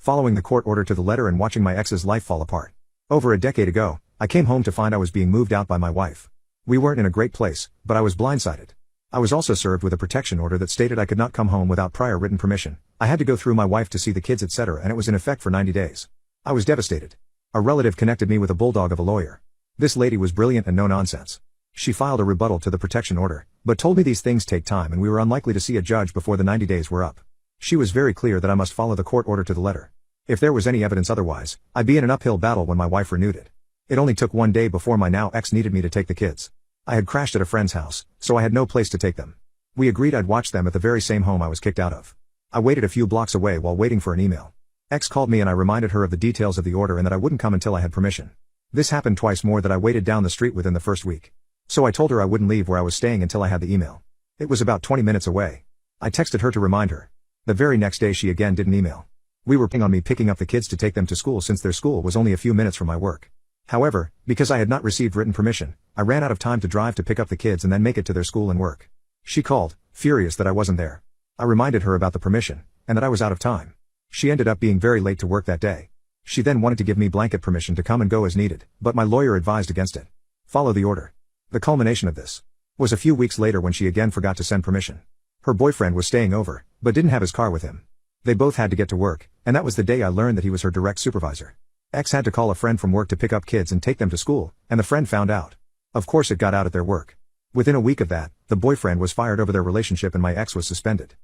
following the court order to the letter and watching my ex's life fall apart. Over a decade ago, I came home to find I was being moved out by my wife. We weren't in a great place, but I was blindsided. I was also served with a protection order that stated I could not come home without prior written permission. I had to go through my wife to see the kids, etc., and it was in effect for 90 days. I was devastated. A relative connected me with a bulldog of a lawyer. This lady was brilliant and no nonsense. She filed a rebuttal to the protection order, but told me these things take time and we were unlikely to see a judge before the 90 days were up. She was very clear that I must follow the court order to the letter. If there was any evidence otherwise, I'd be in an uphill battle when my wife renewed it. It only took one day before my now ex needed me to take the kids. I had crashed at a friend's house, so I had no place to take them. We agreed I'd watch them at the very same home I was kicked out of. I waited a few blocks away while waiting for an email. Ex called me and I reminded her of the details of the order and that I wouldn't come until I had permission. This happened twice more that I waited down the street within the first week. So I told her I wouldn't leave where I was staying until I had the email. It was about 20 minutes away. I texted her to remind her. The very next day she again didn't email. We were ping on me picking up the kids to take them to school since their school was only a few minutes from my work. However, because I had not received written permission, I ran out of time to drive to pick up the kids and then make it to their school and work. She called, furious that I wasn't there. I reminded her about the permission, and that I was out of time. She ended up being very late to work that day. She then wanted to give me blanket permission to come and go as needed, but my lawyer advised against it. Follow the order. The culmination of this was a few weeks later when she again forgot to send permission. Her boyfriend was staying over, but didn't have his car with him. They both had to get to work, and that was the day I learned that he was her direct supervisor. Ex had to call a friend from work to pick up kids and take them to school, and the friend found out. Of course it got out at their work. Within a week of that, the boyfriend was fired over their relationship and my ex was suspended.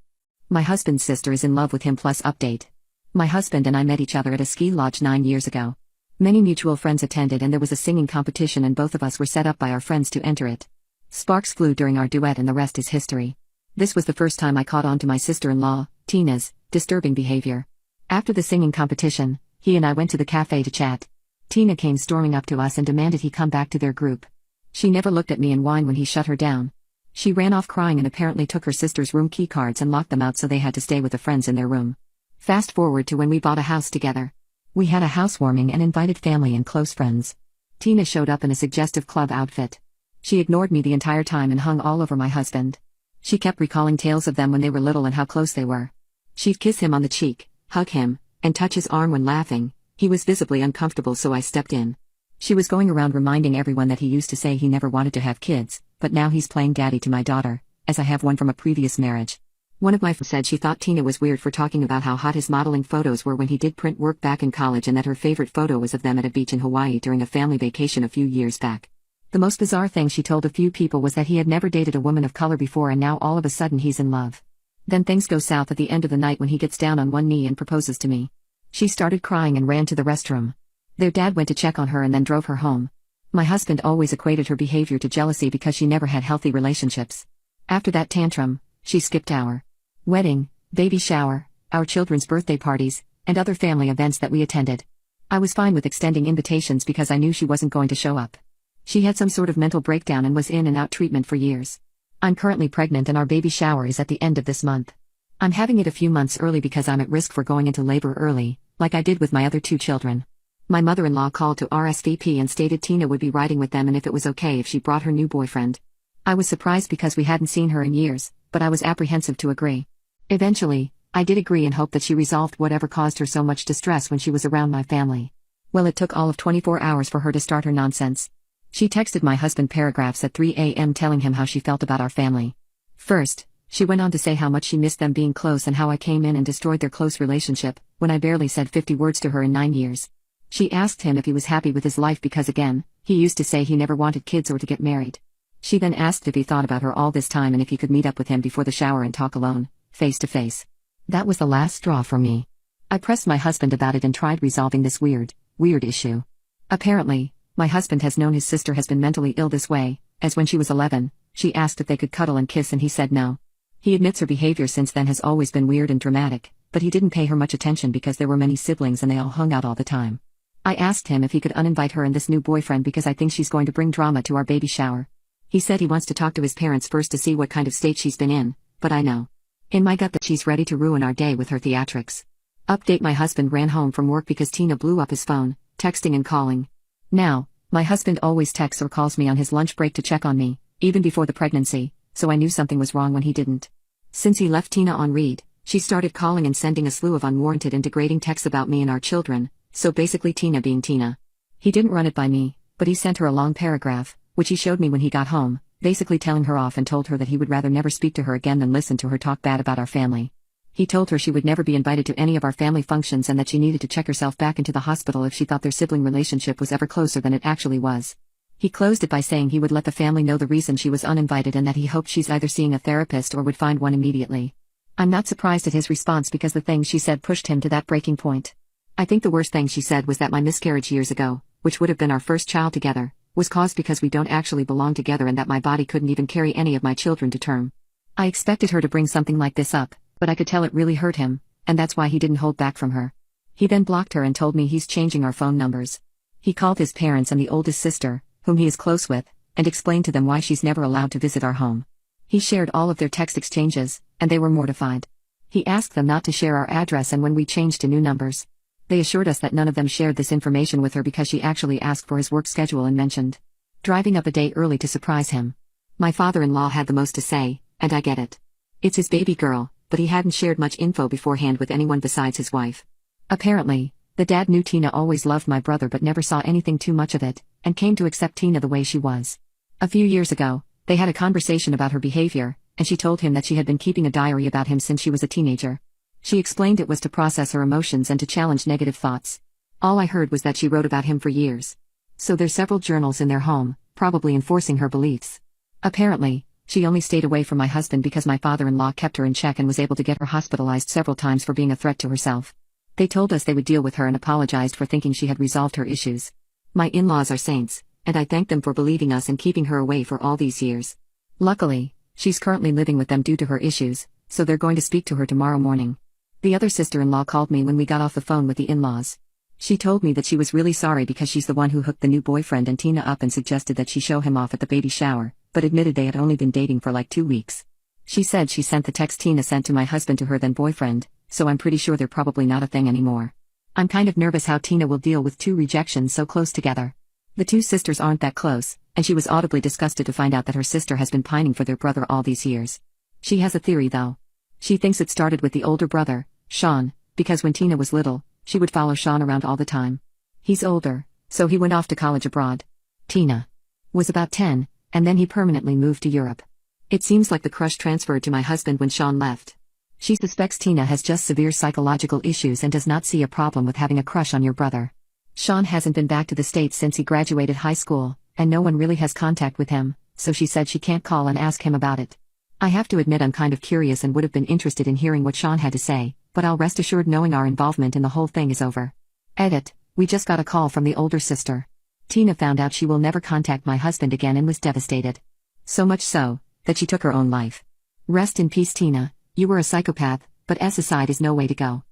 My husband's sister is in love with him plus update. My husband and I met each other at a ski lodge 9 years ago. Many mutual friends attended and there was a singing competition and both of us were set up by our friends to enter it. Sparks flew during our duet and the rest is history. This was the first time I caught on to my sister-in-law, Tina's, disturbing behavior. After the singing competition, he and I went to the cafe to chat. Tina came storming up to us and demanded he come back to their group. She never looked at me and whined when he shut her down. She ran off crying and apparently took her sister's room key cards and locked them out so they had to stay with the friends in their room. Fast forward to when we bought a house together. We had a housewarming and invited family and close friends. Tina showed up in a suggestive club outfit. She ignored me the entire time and hung all over my husband. She kept recalling tales of them when they were little and how close they were. She'd kiss him on the cheek, hug him, and touch his arm when laughing. He was visibly uncomfortable so I stepped in. She was going around reminding everyone that he used to say he never wanted to have kids, but now he's playing daddy to my daughter, as I have one from a previous marriage. One of my friends said she thought Tina was weird for talking about how hot his modeling photos were when he did print work back in college and that her favorite photo was of them at a beach in Hawaii during a family vacation a few years back. The most bizarre thing she told a few people was that he had never dated a woman of color before and now all of a sudden he's in love. Then things go south at the end of the night when he gets down on one knee and proposes to me. She started crying and ran to the restroom. Their dad went to check on her and then drove her home. My husband always equated her behavior to jealousy because she never had healthy relationships. After that tantrum, she skipped our wedding, baby shower, our children's birthday parties, and other family events that we attended. I was fine with extending invitations because I knew she wasn't going to show up. She had some sort of mental breakdown and was in and out treatment for years. I'm currently pregnant and our baby shower is at the end of this month. I'm having it a few months early because I'm at risk for going into labor early, like I did with my other 2 children. My mother-in-law called to RSVP and stated Tina would be riding with them and if it was okay if she brought her new boyfriend. I was surprised because we hadn't seen her in years, but I was apprehensive to agree. Eventually, I did agree and hoped that she resolved whatever caused her so much distress when she was around my family. Well, it took all of 24 hours for her to start her nonsense. She texted my husband paragraphs at 3 a.m. telling him how she felt about our family. First, she went on to say how much she missed them being close and how I came in and destroyed their close relationship, when I barely said 50 words to her in 9 years. She asked him if he was happy with his life because again, he used to say he never wanted kids or to get married. She then asked if he thought about her all this time and if he could meet up with him before the shower and talk alone, face to face. That was the last straw for me. I pressed my husband about it and tried resolving this weird issue. Apparently, my husband has known his sister has been mentally ill this way, as when she was 11, she asked if they could cuddle and kiss and he said no. He admits her behavior since then has always been weird and dramatic, but he didn't pay her much attention because there were many siblings and they all hung out all the time. I asked him if he could uninvite her and this new boyfriend because I think she's going to bring drama to our baby shower. He said he wants to talk to his parents first to see what kind of state she's been in, but I know in my gut that she's ready to ruin our day with her theatrics. Update: my husband ran home from work because Tina blew up his phone, texting and calling. Now, my husband always texts or calls me on his lunch break to check on me, even before the pregnancy, so I knew something was wrong when he didn't. Since he left Tina on read, She started calling and sending a slew of unwarranted and degrading texts about me and our children, so basically Tina being Tina. He didn't run it by me, but he sent her a long paragraph, which he showed me when he got home, basically telling her off and told her that he would rather never speak to her again than listen to her talk bad about our family. He told her she would never be invited to any of our family functions and that she needed to check herself back into the hospital if she thought their sibling relationship was ever closer than it actually was. He closed it by saying he would let the family know the reason she was uninvited and that he hoped she's either seeing a therapist or would find one immediately. I'm not surprised at his response because the things she said pushed him to that breaking point. I think the worst thing she said was that my miscarriage years ago, which would have been our first child together, was caused because we don't actually belong together and that my body couldn't even carry any of my children to term. I expected her to bring something like this up, but I could tell it really hurt him, and that's why he didn't hold back from her. He then blocked her and told me he's changing our phone numbers. He called his parents and the oldest sister, whom he is close with, and explained to them why she's never allowed to visit our home. He shared all of their text exchanges, and they were mortified. He asked them not to share our address and when we changed to new numbers. They assured us that none of them shared this information with her because she actually asked for his work schedule and mentioned driving up a day early to surprise him. My father-in-law had the most to say, and I get it. It's his baby girl, but he hadn't shared much info beforehand with anyone besides his wife. Apparently, the dad knew Tina always loved my brother but never saw anything too much of it, and came to accept Tina the way she was. A few years ago, they had a conversation about her behavior, and she told him that she had been keeping a diary about him since she was a teenager. She explained it was to process her emotions and to challenge negative thoughts. All I heard was that she wrote about him for years. So there's several journals in their home, probably enforcing her beliefs. Apparently, she only stayed away from my husband because my father-in-law kept her in check and was able to get her hospitalized several times for being a threat to herself. They told us they would deal with her and apologized for thinking she had resolved her issues. My in-laws are saints, and I thank them for believing us and keeping her away for all these years. Luckily, she's currently living with them due to her issues, so they're going to speak to her tomorrow morning. The other sister-in-law called me when we got off the phone with the in-laws. She told me that she was really sorry because she's the one who hooked the new boyfriend and Tina up and suggested that she show him off at the baby shower, but admitted they had only been dating for like 2 weeks. She said she sent the text Tina sent to my husband to her then boyfriend, so I'm pretty sure they're probably not a thing anymore. I'm kind of nervous how Tina will deal with 2 rejections so close together. The 2 sisters aren't that close, and she was audibly disgusted to find out that her sister has been pining for their brother all these years. She has a theory though. She thinks it started with the older brother, Sean, because when Tina was little, she would follow Sean around all the time. He's older, so he went off to college abroad. Tina was about 10, and then he permanently moved to Europe. It seems like the crush transferred to my husband when Sean left. She suspects Tina has just severe psychological issues and does not see a problem with having a crush on your brother. Sean hasn't been back to the States since he graduated high school, and no one really has contact with him, so she said she can't call and ask him about it. I have to admit I'm kind of curious and would have been interested in hearing what Sean had to say, but I'll rest assured knowing our involvement in the whole thing is over. Edit. We just got a call from the older sister. Tina found out she will never contact my husband again and was devastated. So much so, that she took her own life. Rest in peace, Tina. You were a psychopath, but suicide is no way to go.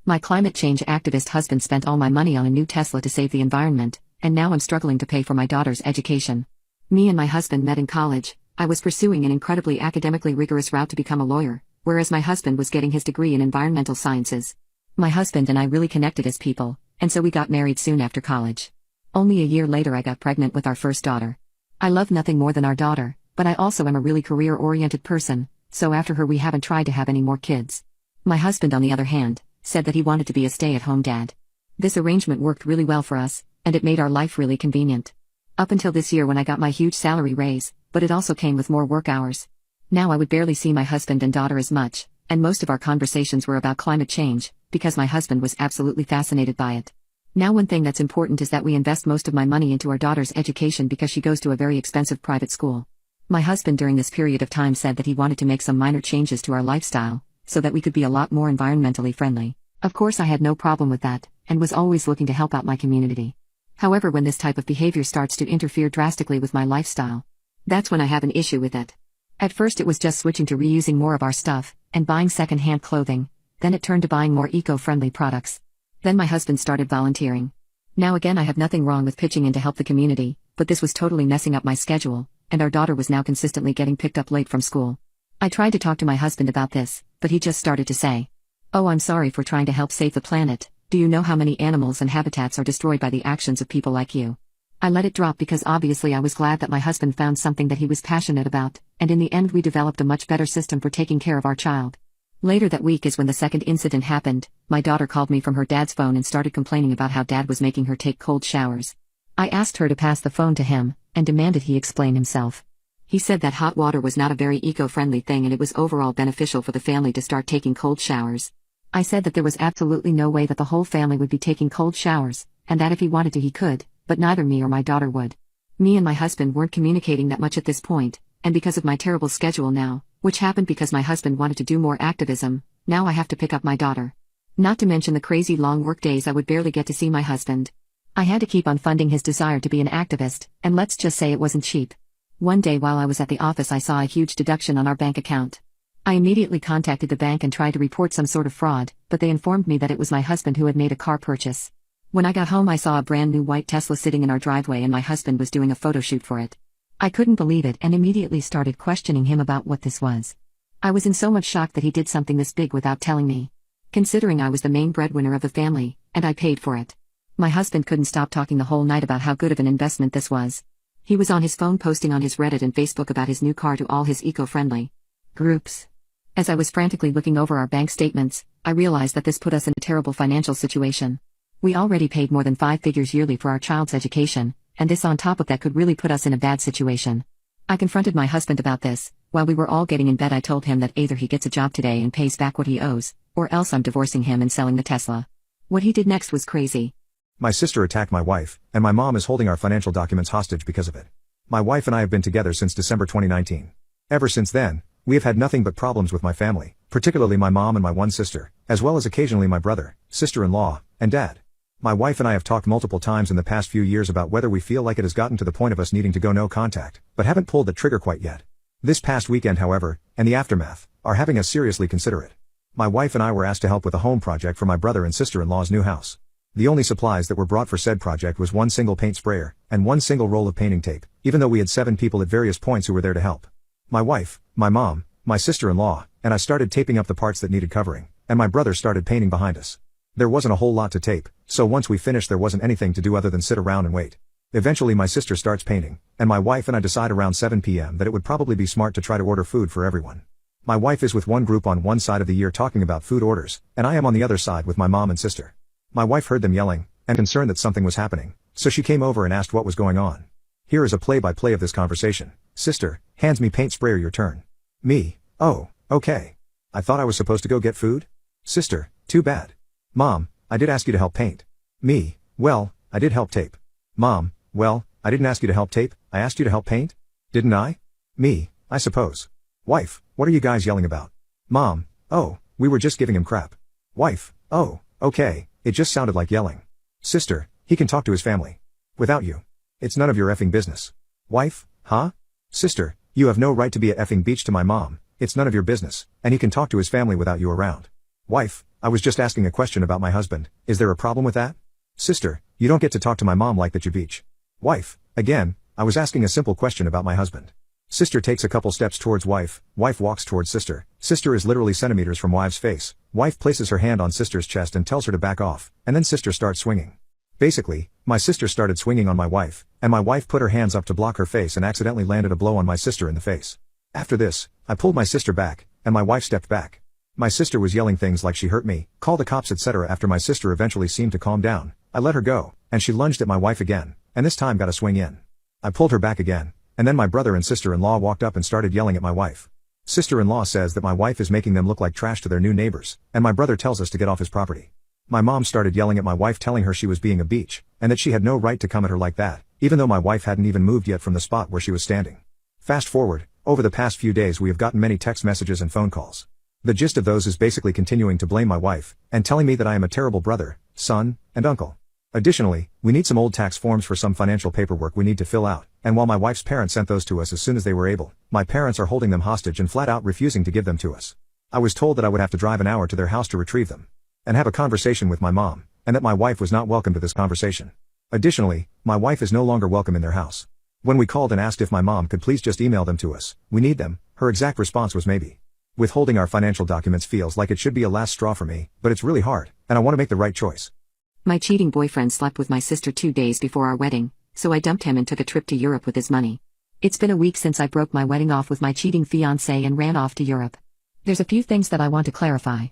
My climate change activist husband spent all my money on a new Tesla to save the environment, and now I'm struggling to pay for my daughter's education. Me and my husband met in college. I was pursuing an incredibly academically rigorous route to become a lawyer, whereas my husband was getting his degree in environmental sciences. My husband and I really connected as people, and so we got married soon after college. Only a year later I got pregnant with our first daughter. I love nothing more than our daughter, but I also am a really career-oriented person, so after her we haven't tried to have any more kids. My husband, on the other hand, said that he wanted to be a stay-at-home dad. This arrangement worked really well for us, and it made our life really convenient. Up until this year when I got my huge salary raise, but it also came with more work hours. Now I would barely see my husband and daughter as much, and most of our conversations were about climate change, because my husband was absolutely fascinated by it. Now one thing that's important is that we invest most of my money into our daughter's education because she goes to a very expensive private school. My husband during this period of time said that he wanted to make some minor changes to our lifestyle, so that we could be a lot more environmentally friendly. Of course I had no problem with that, and was always looking to help out my community. However, when this type of behavior starts to interfere drastically with my lifestyle, that's when I have an issue with it. At first it was just switching to reusing more of our stuff, and buying second-hand clothing, then it turned to buying more eco-friendly products. Then my husband started volunteering. Now again I have nothing wrong with pitching in to help the community, but this was totally messing up my schedule, and our daughter was now consistently getting picked up late from school. I tried to talk to my husband about this, but he just started to say, "Oh, I'm sorry for trying to help save the planet. Do you know how many animals and habitats are destroyed by the actions of people like you?" I let it drop because obviously I was glad that my husband found something that he was passionate about, and in the end we developed a much better system for taking care of our child. Later that week is when the second incident happened. My daughter called me from her dad's phone and started complaining about how dad was making her take cold showers. I asked her to pass the phone to him, and demanded he explain himself. He said that hot water was not a very eco-friendly thing and it was overall beneficial for the family to start taking cold showers. I said that there was absolutely no way that the whole family would be taking cold showers, and that if he wanted to he could, but neither me or my daughter would. Me and my husband weren't communicating that much at this point, and because of my terrible schedule now, which happened because my husband wanted to do more activism, now I have to pick up my daughter. Not to mention the crazy long work days I would barely get to see my husband. I had to keep on funding his desire to be an activist, and let's just say it wasn't cheap. One day while I was at the office I saw a huge deduction on our bank account. I immediately contacted the bank and tried to report some sort of fraud, but they informed me that it was my husband who had made a car purchase. When I got home I saw a brand new white Tesla sitting in our driveway and my husband was doing a photo shoot for it. I couldn't believe it and immediately started questioning him about what this was. I was in so much shock that he did something this big without telling me. Considering I was the main breadwinner of the family, and I paid for it. My husband couldn't stop talking the whole night about how good of an investment this was. He was on his phone posting on his Reddit and Facebook about his new car to all his eco-friendly groups. As I was frantically looking over our bank statements, I realized that this put us in a terrible financial situation. We already paid more than 5 figures yearly for our child's education, and this on top of that could really put us in a bad situation. I confronted my husband about this. While we were all getting in bed I told him that either he gets a job today and pays back what he owes, or else I'm divorcing him and selling the Tesla. What he did next was crazy. My sister attacked my wife, and my mom is holding our financial documents hostage because of it. My wife and I have been together since December 2019. Ever since then, we have had nothing but problems with my family, particularly my mom and my one sister, as well as occasionally my brother, sister-in-law, and dad. My wife and I have talked multiple times in the past few years about whether we feel like it has gotten to the point of us needing to go no contact, but haven't pulled the trigger quite yet. This past weekend however, and the aftermath, are having us seriously consider it. My wife and I were asked to help with a home project for my brother and sister-in-law's new house. The only supplies that were brought for said project was one single paint sprayer, and one single roll of painting tape, even though we had 7 people at various points who were there to help. My wife, my mom, my sister-in-law, and I started taping up the parts that needed covering, and my brother started painting behind us. There wasn't a whole lot to tape, so once we finished there wasn't anything to do other than sit around and wait. Eventually my sister starts painting, and my wife and I decide around 7 p.m. that it would probably be smart to try to order food for everyone. My wife is with one group on one side of the year talking about food orders, and I am on the other side with my mom and sister. My wife heard them yelling, and concerned that something was happening, so she came over and asked what was going on. Here is a play-by-play of this conversation. Sister, hands me paint sprayer, your turn. Me, oh, okay. I thought I was supposed to go get food? Sister, too bad. Mom, I did ask you to help paint. Me, well, I did help tape. Mom, well, I didn't ask you to help tape, I asked you to help paint? Didn't I? Me, I suppose. Wife, what are you guys yelling about? Mom, oh, we were just giving him crap. Wife, oh, okay, it just sounded like yelling. Sister, he can talk to his family. Without you. It's none of your effing business. Wife, huh? Sister, you have no right to be at effing beach to my mom, it's none of your business, and he can talk to his family without you around. Wife, I was just asking a question about my husband, is there a problem with that? Sister, you don't get to talk to my mom like that, you beach. Wife, again, I was asking a simple question about my husband. Sister takes a couple steps towards wife walks towards sister. Sister is literally centimeters from wife's face. Wife places her hand on sister's chest and tells her to back off, and then sister starts swinging. Basically, my sister started swinging on my wife, and my wife put her hands up to block her face and accidentally landed a blow on my sister in the face. After this, I pulled my sister back, and my wife stepped back. My sister was yelling things like she hurt me, call the cops, etc. After my sister eventually seemed to calm down, I let her go, and she lunged at my wife again, and this time got a swing in. I pulled her back again, and then my brother and sister-in-law walked up and started yelling at my wife. Sister-in-law says that my wife is making them look like trash to their new neighbors, and my brother tells us to get off his property. My mom started yelling at my wife, telling her she was being a beach, and that she had no right to come at her like that, even though my wife hadn't even moved yet from the spot where she was standing. Fast forward, over the past few days we have gotten many text messages and phone calls. The gist of those is basically continuing to blame my wife, and telling me that I am a terrible brother, son, and uncle. Additionally, we need some old tax forms for some financial paperwork we need to fill out, and while my wife's parents sent those to us as soon as they were able, my parents are holding them hostage and flat out refusing to give them to us. I was told that I would have to drive an hour to their house to retrieve them, and have a conversation with my mom, and that my wife was not welcome to this conversation. Additionally, my wife is no longer welcome in their house. When we called and asked if my mom could please just email them to us, we need them, her exact response was maybe. Withholding our financial documents feels like it should be a last straw for me, but it's really hard, and I want to make the right choice. My cheating boyfriend slept with my sister 2 days before our wedding, so I dumped him and took a trip to Europe with his money. It's been a week since I broke my wedding off with my cheating fiancé and ran off to Europe. There's a few things that I want to clarify.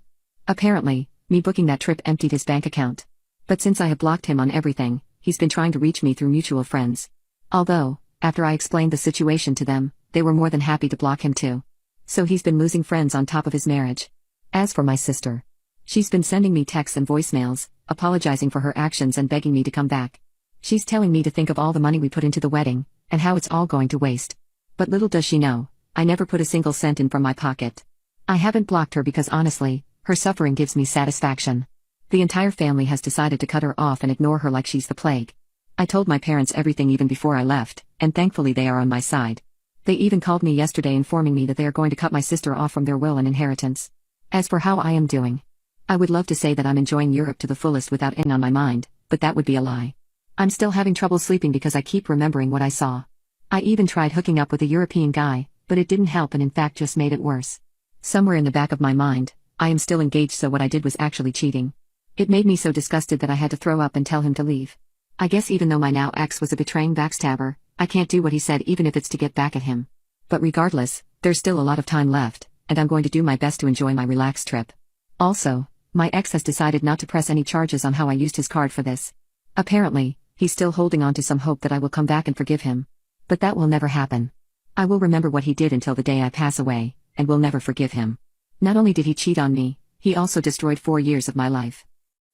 Apparently, me booking that trip emptied his bank account. But since I have blocked him on everything, he's been trying to reach me through mutual friends. Although, after I explained the situation to them, they were more than happy to block him too. So he's been losing friends on top of his marriage. As for my sister, she's been sending me texts and voicemails, apologizing for her actions and begging me to come back. She's telling me to think of all the money we put into the wedding, and how it's all going to waste. But little does she know, I never put a single cent in from my pocket. I haven't blocked her because honestly, her suffering gives me satisfaction. The entire family has decided to cut her off and ignore her like she's the plague. I told my parents everything even before I left, and thankfully they are on my side. They even called me yesterday informing me that they are going to cut my sister off from their will and inheritance. As for how I am doing, I would love to say that I'm enjoying Europe to the fullest without in on my mind, but that would be a lie. I'm still having trouble sleeping because I keep remembering what I saw. I even tried hooking up with a European guy, but it didn't help and in fact just made it worse. Somewhere in the back of my mind, I am still engaged, so what I did was actually cheating. It made me so disgusted that I had to throw up and tell him to leave. I guess even though my now ex was a betraying backstabber, I can't do what he said even if it's to get back at him. But regardless, there's still a lot of time left, and I'm going to do my best to enjoy my relaxed trip. Also, my ex has decided not to press any charges on how I used his card for this. Apparently, he's still holding on to some hope that I will come back and forgive him. But that will never happen. I will remember what he did until the day I pass away, and will never forgive him. Not only did he cheat on me, he also destroyed 4 years of my life.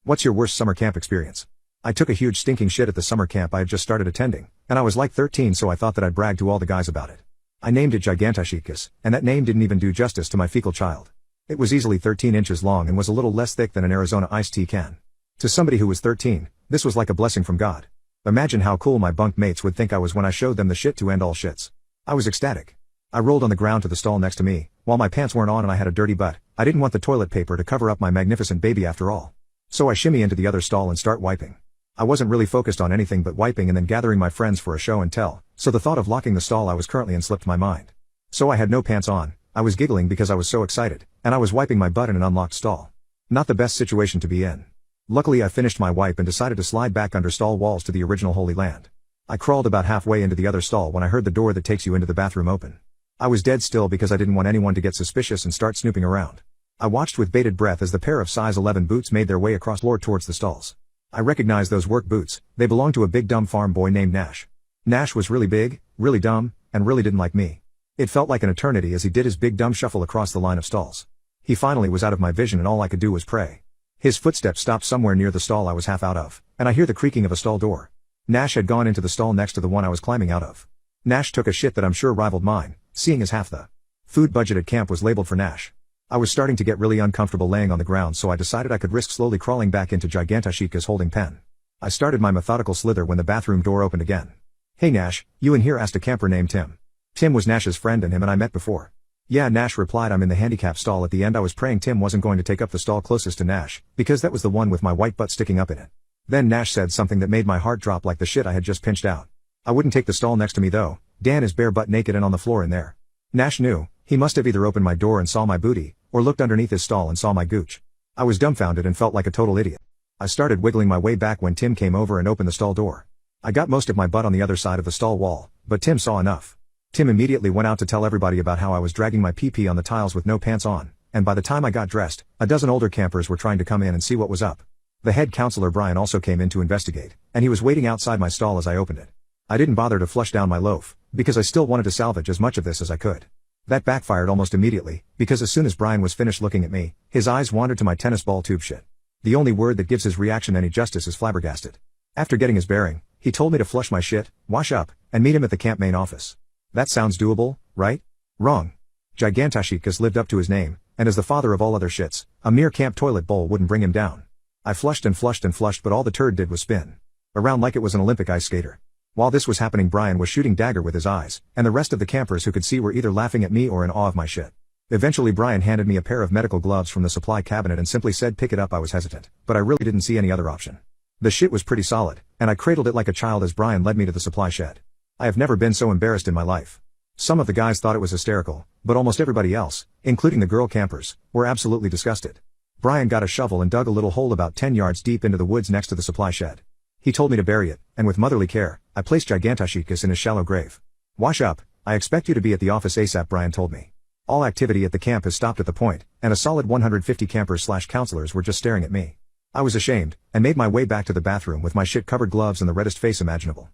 What's your worst summer camp experience? I took a huge stinking shit at the summer camp I had just started attending, and I was like 13, so I thought that I'd brag to all the guys about it. I named it Gigantashitkus, and that name didn't even do justice to my fecal child. It was easily 13 inches long and was a little less thick than an Arizona iced tea can. To somebody who was 13, this was like a blessing from God. Imagine how cool my bunk mates would think I was when I showed them the shit to end all shits. I was ecstatic. I rolled on the ground to the stall next to me, while my pants weren't on and I had a dirty butt. I didn't want the toilet paper to cover up my magnificent baby after all. So I shimmy into the other stall and start wiping. I wasn't really focused on anything but wiping and then gathering my friends for a show and tell, so the thought of locking the stall I was currently in slipped my mind. So I had no pants on, I was giggling because I was so excited, and I was wiping my butt in an unlocked stall. Not the best situation to be in. Luckily I finished my wipe and decided to slide back under stall walls to the original Holy Land. I crawled about halfway into the other stall when I heard the door that takes you into the bathroom open. I was dead still because I didn't want anyone to get suspicious and start snooping around. I watched with bated breath as the pair of size 11 boots made their way across floor towards the stalls. I recognized those work boots. They belonged to a big dumb farm boy named Nash. Nash was really big, really dumb, and really didn't like me. It felt like an eternity as he did his big dumb shuffle across the line of stalls. He finally was out of my vision and all I could do was pray. His footsteps stopped somewhere near the stall I was half out of, and I hear the creaking of a stall door. Nash had gone into the stall next to the one I was climbing out of. Nash took a shit that I'm sure rivaled mine, seeing as half the food budget at camp was labeled for Nash. I was starting to get really uncomfortable laying on the ground, so I decided I could risk slowly crawling back into Gigantashitkus holding pen. I started my methodical slither when the bathroom door opened again. "Hey Nash, you in here?" asked a camper named Tim. Tim was Nash's friend and him and I met before. "Yeah," Nash replied. "I'm in the handicap stall at the end." I was praying Tim wasn't going to take up the stall closest to Nash, because that was the one with my white butt sticking up in it. Then Nash said something that made my heart drop like the shit I had just pinched out. "I wouldn't take the stall next to me though. Dan is bare butt naked and on the floor in there." Nash knew. He must have either opened my door and saw my booty, or looked underneath his stall and saw my gooch. I was dumbfounded and felt like a total idiot. I started wiggling my way back when Tim came over and opened the stall door. I got most of my butt on the other side of the stall wall, but Tim saw enough. Tim immediately went out to tell everybody about how I was dragging my pee-pee on the tiles with no pants on, and by the time I got dressed, a dozen older campers were trying to come in and see what was up. The head counselor Brian also came in to investigate, and he was waiting outside my stall as I opened it. I didn't bother to flush down my loaf, because I still wanted to salvage as much of this as I could. That backfired almost immediately, because as soon as Brian was finished looking at me, his eyes wandered to my tennis ball tube shit. The only word that gives his reaction any justice is flabbergasted. After getting his bearing, he told me to flush my shit, wash up, and meet him at the camp main office. That sounds doable, right? Wrong. Gigantashitkus lived up to his name, and as the father of all other shits, a mere camp toilet bowl wouldn't bring him down. I flushed and flushed and flushed, but all the turd did was spin around like it was an Olympic ice skater. While this was happening, Brian was shooting dagger with his eyes, and the rest of the campers who could see were either laughing at me or in awe of my shit. Eventually Brian handed me a pair of medical gloves from the supply cabinet and simply said pick it up. I was hesitant, but I really didn't see any other option. The shit was pretty solid, and I cradled it like a child as Brian led me to the supply shed. I have never been so embarrassed in my life. Some of the guys thought it was hysterical, but almost everybody else, including the girl campers, were absolutely disgusted. Brian got a shovel and dug a little hole about 10 yards deep into the woods next to the supply shed. He told me to bury it, and with motherly care, I placed Gigantashitkus in his shallow grave. "Wash up, I expect you to be at the office ASAP," Brian told me. All activity at the camp has stopped at the point, and a solid 150 campers/counselors were just staring at me. I was ashamed, and made my way back to the bathroom with my shit-covered gloves and the reddest face imaginable.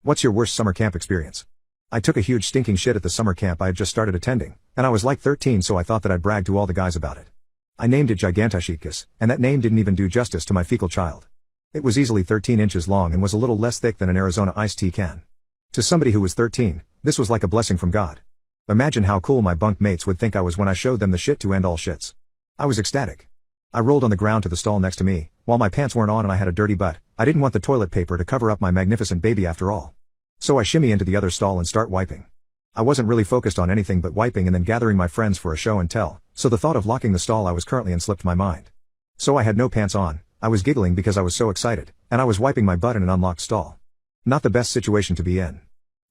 What's your worst summer camp experience? I took a huge stinking shit at the summer camp I had just started attending, and I was like 13, so I thought that I'd brag to all the guys about it. I named it Gigantashitkus, and that name didn't even do justice to my fecal child. It was easily 13 inches long and was a little less thick than an Arizona iced tea can. To somebody who was 13, this was like a blessing from God. Imagine how cool my bunk mates would think I was when I showed them the shit to end all shits. I was ecstatic. I rolled on the ground to the stall next to me, while my pants weren't on and I had a dirty butt. I didn't want the toilet paper to cover up my magnificent baby after all. So I shimmy into the other stall and start wiping. I wasn't really focused on anything but wiping and then gathering my friends for a show and tell, so the thought of locking the stall I was currently in slipped my mind. So I had no pants on, I was giggling because I was so excited, and I was wiping my butt in an unlocked stall. Not the best situation to be in.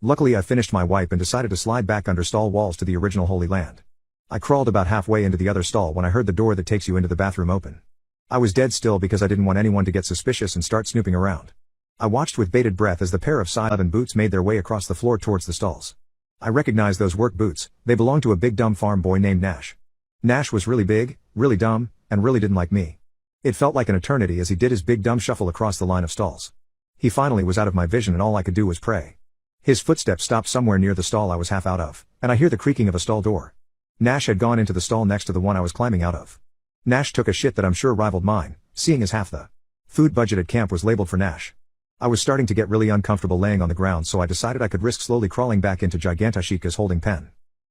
Luckily I finished my wipe and decided to slide back under stall walls to the original Holy Land. I crawled about halfway into the other stall when I heard the door that takes you into the bathroom open. I was dead still because I didn't want anyone to get suspicious and start snooping around. I watched with bated breath as the pair of size 11 boots made their way across the floor towards the stalls. I recognized those work boots. They belonged to a big dumb farm boy named Nash. Nash was really big, really dumb, and really didn't like me. It felt like an eternity as he did his big dumb shuffle across the line of stalls. He finally was out of my vision and all I could do was pray. His footsteps stopped somewhere near the stall I was half out of, and I hear the creaking of a stall door. Nash had gone into the stall next to the one I was climbing out of. Nash took a shit that I'm sure rivaled mine, seeing as half the food budget at camp was labeled for Nash. I was starting to get really uncomfortable laying on the ground, so I decided I could risk slowly crawling back into Gigantashitkus holding pen.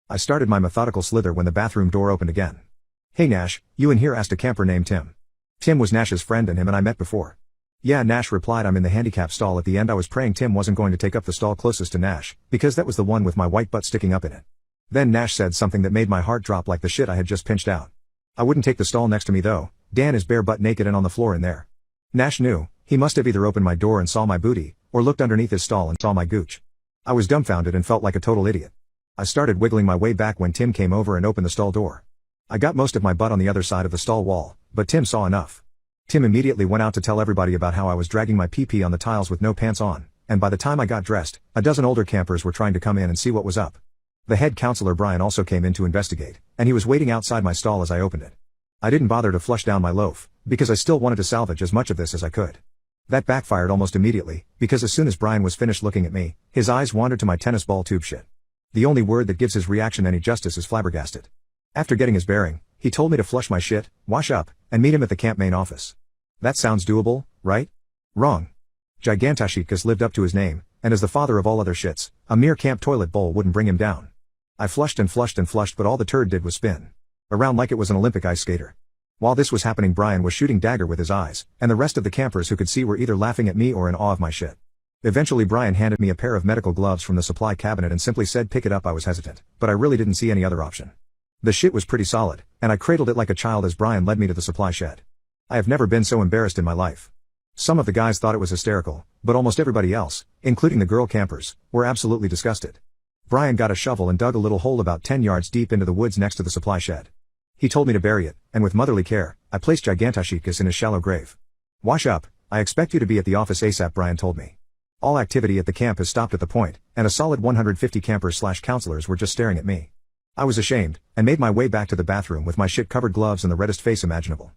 I started my methodical slither when the bathroom door opened again. "Hey Nash, you in here?" asked a camper named Tim. Tim was Nash's friend and him and I met before. "Yeah," Nash replied. "I'm in the handicap stall at the end." I was praying Tim wasn't going to take up the stall closest to Nash, because that was the one with my white butt sticking up in it. Then Nash said something that made my heart drop like the shit I had just pinched out. "I wouldn't take the stall next to me though. Dan is bare butt naked and on the floor in there." Nash knew. He must have either opened my door and saw my booty, or looked underneath his stall and saw my gooch. I was dumbfounded and felt like a total idiot. I started wiggling my way back when Tim came over and opened the stall door. I got most of my butt on the other side of the stall wall, but Tim saw enough. Tim immediately went out to tell everybody about how I was dragging my pee-pee on the tiles with no pants on, and by the time I got dressed, a dozen older campers were trying to come in and see what was up. The head counselor Brian also came in to investigate, and he was waiting outside my stall as I opened it. I didn't bother to flush down my loaf, because I still wanted to salvage as much of this as I could. That backfired almost immediately, because as soon as Brian was finished looking at me, his eyes wandered to my tennis ball tube shit. The only word that gives his reaction any justice is flabbergasted. After getting his bearing, he told me to flush my shit, wash up, and meet him at the camp main office. That sounds doable, right? Wrong. Gigantashitkus lived up to his name, and as the father of all other shits, a mere camp toilet bowl wouldn't bring him down. I flushed and flushed and flushed, but all the turd did was spin around like it was an Olympic ice skater. While this was happening, Brian was shooting dagger with his eyes, and the rest of the campers who could see were either laughing at me or in awe of my shit. Eventually Brian handed me a pair of medical gloves from the supply cabinet and simply said pick it up. I was hesitant, but I really didn't see any other option. The shit was pretty solid, and I cradled it like a child as Brian led me to the supply shed. I have never been so embarrassed in my life. Some of the guys thought it was hysterical, but almost everybody else, including the girl campers, were absolutely disgusted. Brian got a shovel and dug a little hole about 10 yards deep into the woods next to the supply shed. He told me to bury it, and with motherly care, I placed Gigantashitkus in his shallow grave. "Wash up, I expect you to be at the office ASAP," Brian told me. All activity at the camp has stopped at the point, and a solid 150 campers/counselors were just staring at me. I was ashamed, and made my way back to the bathroom with my shit-covered gloves and the reddest face imaginable.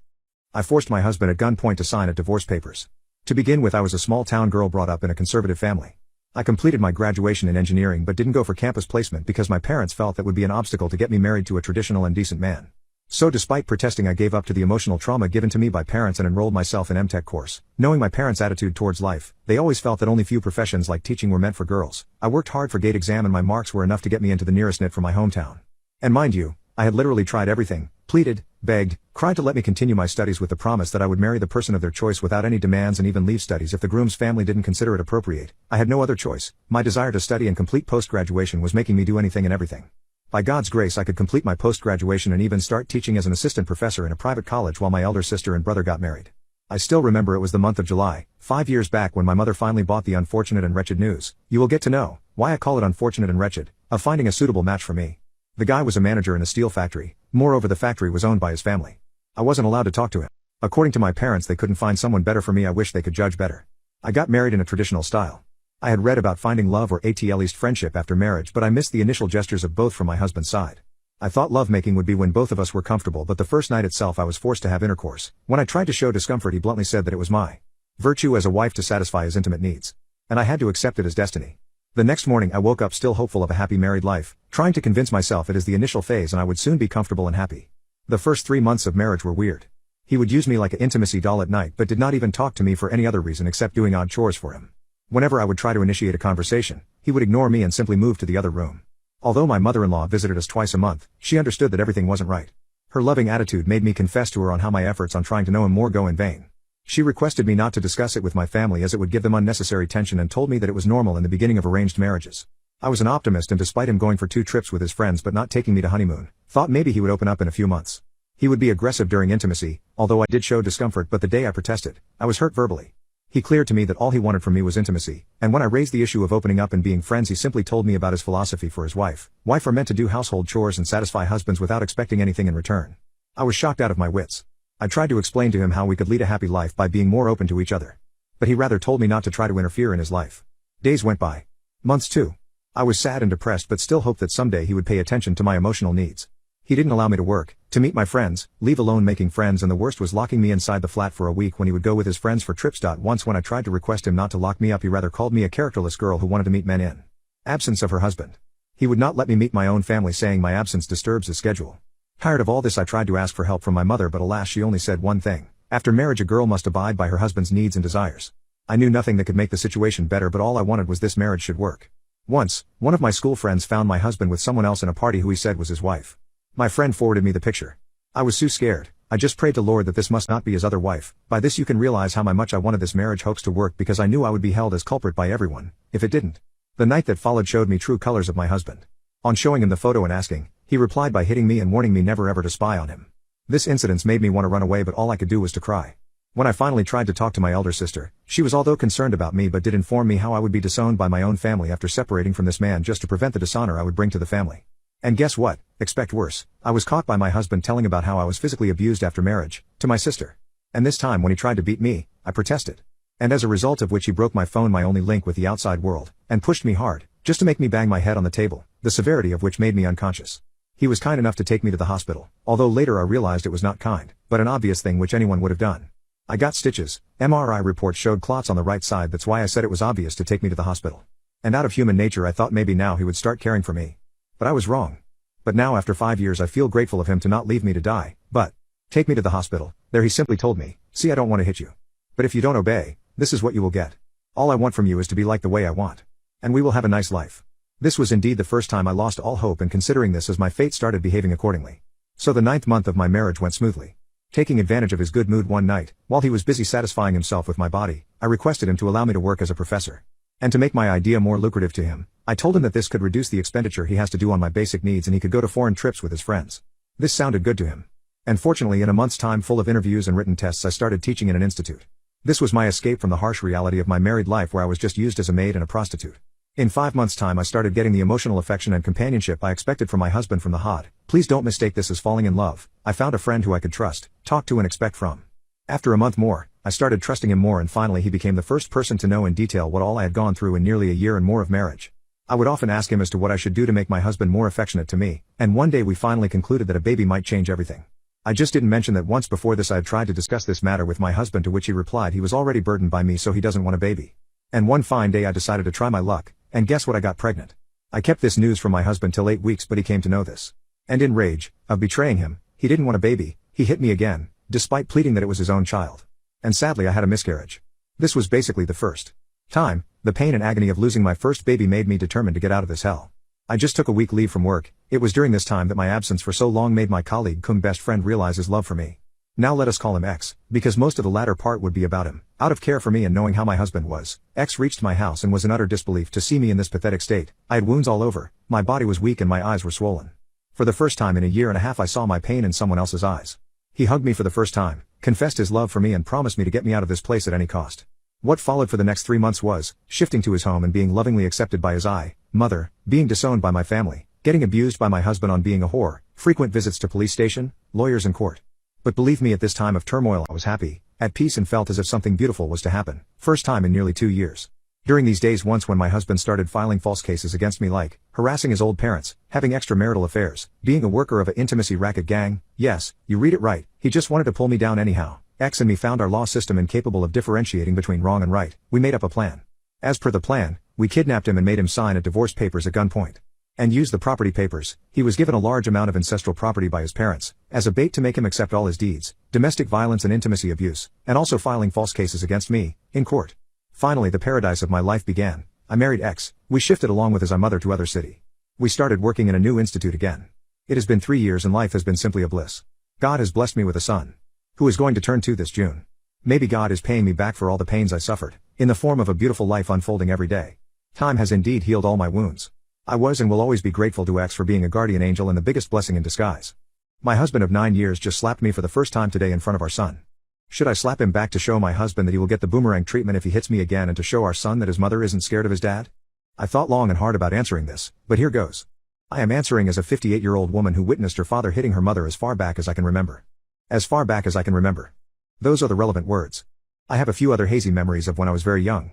I forced my husband at gunpoint to sign divorce papers. To begin with, I was a small-town girl brought up in a conservative family. I completed my graduation in engineering but didn't go for campus placement because my parents felt that would be an obstacle to get me married to a traditional and decent man. So despite protesting, I gave up to the emotional trauma given to me by parents and enrolled myself in MTech course. Knowing my parents' attitude towards life, they always felt that only few professions like teaching were meant for girls. I worked hard for GATE exam and my marks were enough to get me into the nearest NIT from my hometown. And mind you, I had literally tried everything, pleaded, begged, cried to let me continue my studies with the promise that I would marry the person of their choice without any demands and even leave studies if the groom's family didn't consider it appropriate. I had no other choice. My desire to study and complete post-graduation was making me do anything and everything. By God's grace, I could complete my post-graduation and even start teaching as an assistant professor in a private college while my elder sister and brother got married. I still remember it was the month of July, 5 years back, when my mother finally bought the unfortunate and wretched news. You will get to know why I call it unfortunate and wretched, of finding a suitable match for me. The guy was a manager in a steel factory. Moreover, the factory was owned by his family. I wasn't allowed to talk to him. According to my parents, they couldn't find someone better for me. I wish they could judge better. I got married in a traditional style. I had read about finding love or at least friendship after marriage, but I missed the initial gestures of both from my husband's side. I thought lovemaking would be when both of us were comfortable, but the first night itself I was forced to have intercourse. When I tried to show discomfort, he bluntly said that it was my virtue as a wife to satisfy his intimate needs. And I had to accept it as destiny. The next morning I woke up still hopeful of a happy married life, trying to convince myself it is the initial phase and I would soon be comfortable and happy. The first 3 months of marriage were weird. He would use me like an intimacy doll at night but did not even talk to me for any other reason except doing odd chores for him. Whenever I would try to initiate a conversation, he would ignore me and simply move to the other room. Although my mother-in-law visited us twice a month, she understood that everything wasn't right. Her loving attitude made me confess to her on how my efforts on trying to know him more go in vain. She requested me not to discuss it with my family as it would give them unnecessary tension and told me that it was normal in the beginning of arranged marriages. I was an optimist and despite him going for 2 trips with his friends but not taking me to honeymoon, thought maybe he would open up in a few months. He would be aggressive during intimacy, although I did show discomfort, but the day I protested, I was hurt verbally. He cleared to me that all he wanted from me was intimacy, and when I raised the issue of opening up and being friends he simply told me about his philosophy for his wife. Wife are meant to do household chores and satisfy husbands without expecting anything in return. I was shocked out of my wits. I tried to explain to him how we could lead a happy life by being more open to each other. But he rather told me not to try to interfere in his life. Days went by. Months too. I was sad and depressed but still hoped that someday he would pay attention to my emotional needs. He didn't allow me to work, to meet my friends, leave alone making friends, and the worst was locking me inside the flat for a week when he would go with his friends for trips. Once when I tried to request him not to lock me up he rather called me a characterless girl who wanted to meet men in absence of her husband. He would not let me meet my own family, saying my absence disturbs his schedule. Tired of all this I tried to ask for help from my mother, but alas she only said one thing: after marriage a girl must abide by her husband's needs and desires. I knew nothing that could make the situation better, but all I wanted was this marriage should work. Once, one of my school friends found my husband with someone else in a party who he said was his wife. My friend forwarded me the picture. I was so scared. I just prayed to Lord that this must not be his other wife. By this you can realize how much I wanted this marriage hoax to work, because I knew I would be held as culprit by everyone if it didn't. The night that followed showed me true colors of my husband. On showing him the photo and asking, he replied by hitting me and warning me never ever to spy on him. This incident made me want to run away, but all I could do was to cry. When I finally tried to talk to my elder sister, she was although concerned about me but did inform me how I would be disowned by my own family after separating from this man just to prevent the dishonor I would bring to the family. And guess what? Expect worse. I was caught by my husband telling about how I was physically abused after marriage, to my sister. And this time when he tried to beat me, I protested. And as a result of which he broke my phone, my only link with the outside world, and pushed me hard, just to make me bang my head on the table, the severity of which made me unconscious. He was kind enough to take me to the hospital, although later I realized it was not kind, but an obvious thing which anyone would have done. I got stitches. MRI report showed clots on the right side, that's why I said it was obvious to take me to the hospital. And out of human nature I thought maybe now he would start caring for me. But I was wrong. But now after 5 years I feel grateful of him to not leave me to die, but take me to the hospital. There he simply told me, see, I don't want to hit you. But if you don't obey, this is what you will get. All I want from you is to be like the way I want. And we will have a nice life. This was indeed the first time I lost all hope, and considering this as my fate started behaving accordingly. So the 9th month of my marriage went smoothly. Taking advantage of his good mood one night, while he was busy satisfying himself with my body, I requested him to allow me to work as a professor. And to make my idea more lucrative to him, I told him that this could reduce the expenditure he has to do on my basic needs and he could go to foreign trips with his friends. This sounded good to him. And fortunately, in a month's time full of interviews and written tests, I started teaching in an institute. This was my escape from the harsh reality of my married life where I was just used as a maid and a prostitute. In 5 months' time I started getting the emotional affection and companionship I expected from my husband from the hot. Please don't mistake this as falling in love. I found a friend who I could trust, talk to and expect from. After a month more, I started trusting him more, and finally he became the first person to know in detail what all I had gone through in nearly a year and more of marriage. I would often ask him as to what I should do to make my husband more affectionate to me, and one day we finally concluded that a baby might change everything. I just didn't mention that once before this I had tried to discuss this matter with my husband, to which he replied he was already burdened by me, so he doesn't want a baby. And one fine day I decided to try my luck, and guess what, I got pregnant. I kept this news from my husband till 8 weeks, but he came to know this. And in rage of betraying him, he didn't want a baby, he hit me again, despite pleading that it was his own child. And sadly I had a miscarriage. This was basically the first time. The pain and agony of losing my first baby made me determined to get out of this hell. I just took a week leave from work. It was during this time that my absence for so long made my colleague cum best friend realize his love for me. Now let us call him X, because most of the latter part would be about him. Out of care for me and knowing how my husband was, X reached my house and was in utter disbelief to see me in this pathetic state. I had wounds all over, my body was weak and my eyes were swollen. For the first time in a year and a half I saw my pain in someone else's eyes. He hugged me for the first time, confessed his love for me and promised me to get me out of this place at any cost. What followed for the next 3 months was shifting to his home and being lovingly accepted by his mother, being disowned by my family, getting abused by my husband on being a whore, frequent visits to police station, lawyers and court. But believe me, at this time of turmoil I was happy, at peace, and felt as if something beautiful was to happen. First time in nearly 2 years. During these days once when my husband started filing false cases against me like, harassing his old parents, having extramarital affairs, being a worker of a intimacy racket gang, yes, you read it right, he just wanted to pull me down anyhow. X and me found our law system incapable of differentiating between wrong and right. We made up a plan. As per the plan, we kidnapped him and made him sign at divorce papers at gunpoint. And used the property papers. He was given a large amount of ancestral property by his parents, as a bait to make him accept all his deeds, domestic violence and intimacy abuse, and also filing false cases against me, in court. Finally the paradise of my life began. I married X, we shifted along with his mother to other city. We started working in a new institute again. It has been 3 years and life has been simply a bliss. God has blessed me with a son, who is going to turn 2 this June. Maybe God is paying me back for all the pains I suffered, in the form of a beautiful life unfolding every day. Time has indeed healed all my wounds. I was and will always be grateful to X for being a guardian angel and the biggest blessing in disguise. My husband of 9 years just slapped me for the first time today in front of our son. Should I slap him back to show my husband that he will get the boomerang treatment if he hits me again and to show our son that his mother isn't scared of his dad? I thought long and hard about answering this, but here goes. I am answering as a 58-year-old woman who witnessed her father hitting her mother as far back as I can remember. As far back as I can remember. Those are the relevant words. I have a few other hazy memories of when I was very young.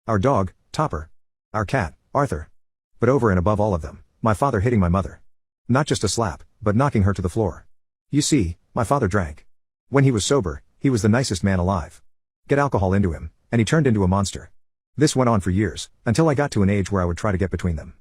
Our dog, Topper. Our cat, Arthur. But over and above all of them, my father hitting my mother. Not just a slap, but knocking her to the floor. You see, my father drank. When he was sober, he was the nicest man alive. Get alcohol into him, and he turned into a monster. This went on for years, until I got to an age where I would try to get between them.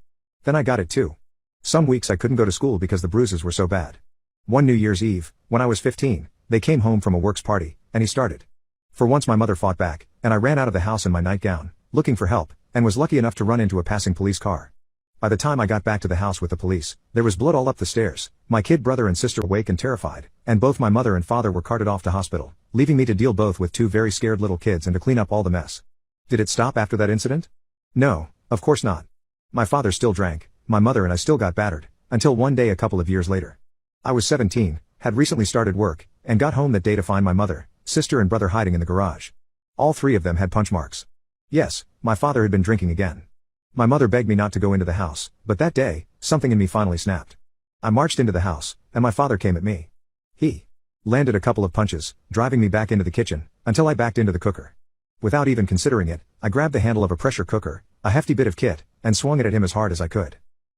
Then I got it too. Some weeks I couldn't go to school because the bruises were so bad. One New Year's Eve, when I was 15, they came home from a works party, and he started. For once my mother fought back, and I ran out of the house in my nightgown, looking for help, and was lucky enough to run into a passing police car. By the time I got back to the house with the police, there was blood all up the stairs, my kid brother and sister awake and terrified, and both my mother and father were carted off to hospital, leaving me to deal both with 2 very scared little kids and to clean up all the mess. Did it stop after that incident? No, of course not. My father still drank, my mother and I still got battered, until one day a couple of years later. I was 17, had recently started work, and got home that day to find my mother, sister and brother hiding in the garage. All 3 of them had punch marks. Yes, my father had been drinking again. My mother begged me not to go into the house, but that day, something in me finally snapped. I marched into the house, and my father came at me. He landed a couple of punches, driving me back into the kitchen, until I backed into the cooker. Without even considering it, I grabbed the handle of a pressure cooker, a hefty bit of kit, and swung it at him as hard as I could.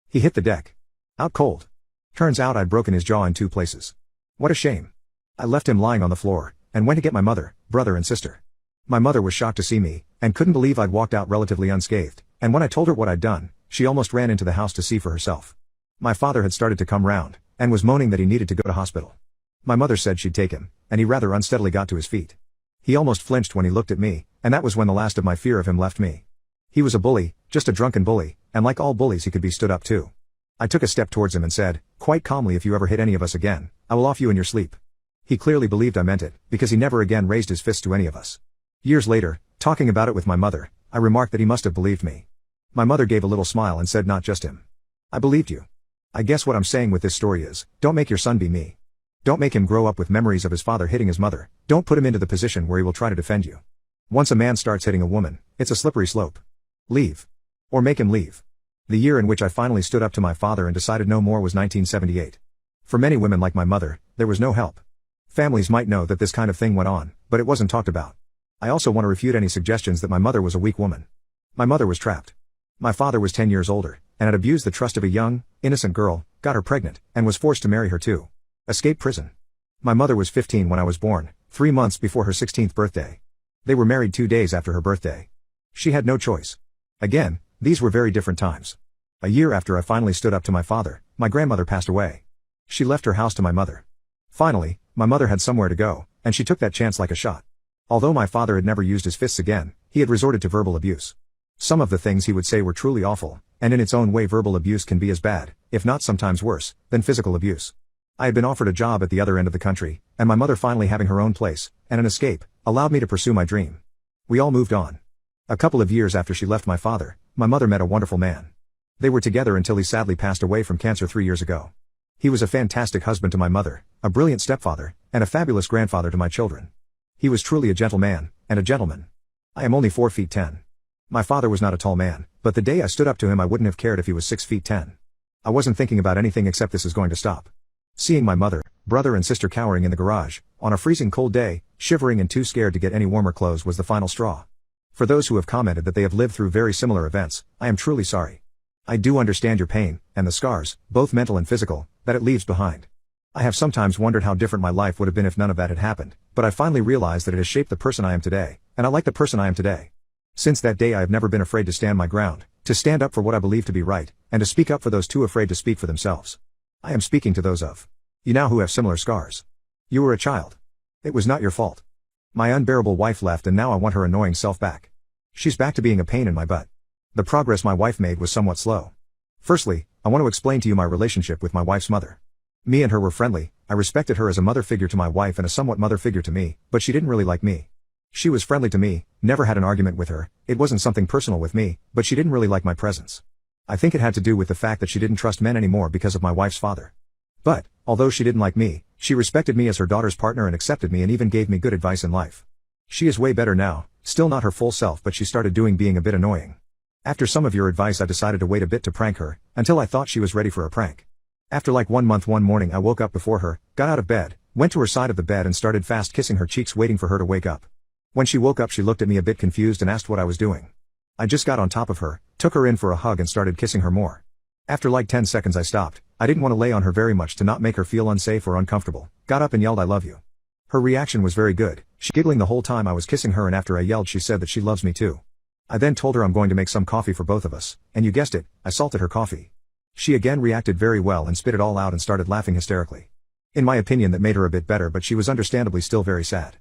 He hit the deck. Out cold. Turns out I'd broken his jaw in 2 places. What a shame. I left him lying on the floor, and went to get my mother, brother and sister. My mother was shocked to see me, and couldn't believe I'd walked out relatively unscathed, and when I told her what I'd done, she almost ran into the house to see for herself. My father had started to come round, and was moaning that he needed to go to hospital. My mother said she'd take him, and he rather unsteadily got to his feet. He almost flinched when he looked at me, and that was when the last of my fear of him left me. He was a bully, just a drunken bully, and like all bullies he could be stood up to. I took a step towards him and said, quite calmly, if you ever hit any of us again, I will off you in your sleep. He clearly believed I meant it, because he never again raised his fist to any of us. Years later, talking about it with my mother, I remarked that he must have believed me. My mother gave a little smile and said, not just him. I believed you. I guess what I'm saying with this story is, don't make your son be me. Don't make him grow up with memories of his father hitting his mother. Don't put him into the position where he will try to defend you. Once a man starts hitting a woman, it's a slippery slope. Leave. Or make him leave. The year in which I finally stood up to my father and decided no more was 1978. For many women like my mother, there was no help. Families might know that this kind of thing went on, but it wasn't talked about. I also want to refute any suggestions that my mother was a weak woman. My mother was trapped. My father was 10 years older, and had abused the trust of a young, innocent girl, got her pregnant, and was forced to marry her too. Escape prison. My mother was 15 when I was born, 3 months before her 16th birthday. They were married 2 days after her birthday. She had no choice. Again, these were very different times. A year after I finally stood up to my father, my grandmother passed away. She left her house to my mother. Finally, my mother had somewhere to go, and she took that chance like a shot. Although my father had never used his fists again, he had resorted to verbal abuse. Some of the things he would say were truly awful, and in its own way verbal abuse can be as bad, if not sometimes worse, than physical abuse. I had been offered a job at the other end of the country, and my mother finally having her own place, and an escape, allowed me to pursue my dream. We all moved on. A couple of years after she left my father, my mother met a wonderful man. They were together until he sadly passed away from cancer 3 years ago. He was a fantastic husband to my mother, a brilliant stepfather, and a fabulous grandfather to my children. He was truly a gentleman, and a gentleman. I am only 4 feet 10. My father was not a tall man, but the day I stood up to him I wouldn't have cared if he was 6 feet 10. I wasn't thinking about anything except this is going to stop. Seeing my mother, brother and sister cowering in the garage, on a freezing cold day, shivering and too scared to get any warmer clothes was the final straw. For those who have commented that they have lived through very similar events, I am truly sorry. I do understand your pain, and the scars, both mental and physical, that it leaves behind. I have sometimes wondered how different my life would have been if none of that had happened, but I finally realized that it has shaped the person I am today, and I like the person I am today. Since that day I have never been afraid to stand my ground, to stand up for what I believe to be right, and to speak up for those too afraid to speak for themselves. I am speaking to those of you now who have similar scars. You were a child. It was not your fault. My unbearable wife left and now I want her annoying self back. She's back to being a pain in my butt. The progress my wife made was somewhat slow. Firstly, I want to explain to you my relationship with my wife's mother. Me and her were friendly, I respected her as a mother figure to my wife and a somewhat mother figure to me, but she didn't really like me. She was friendly to me, never had an argument with her, it wasn't something personal with me, but she didn't really like my presence. I think it had to do with the fact that she didn't trust men anymore because of my wife's father. But, although she didn't like me, she respected me as her daughter's partner and accepted me and even gave me good advice in life. She is way better now, still not her full self but she started being a bit annoying. After some of your advice I decided to wait a bit to prank her, until I thought she was ready for a prank. After like 1 month one morning I woke up before her, got out of bed, went to her side of the bed and started fast kissing her cheeks waiting for her to wake up. When she woke up she looked at me a bit confused and asked what I was doing. I just got on top of her, took her in for a hug and started kissing her more. After like 10 seconds I stopped, I didn't want to lay on her very much to not make her feel unsafe or uncomfortable, got up and yelled I love you. Her reaction was very good, she giggling the whole time I was kissing her and after I yelled she said that she loves me too. I then told her I'm going to make some coffee for both of us, and you guessed it, I salted her coffee. She again reacted very well and spit it all out and started laughing hysterically. In my opinion that made her a bit better but she was understandably still very sad.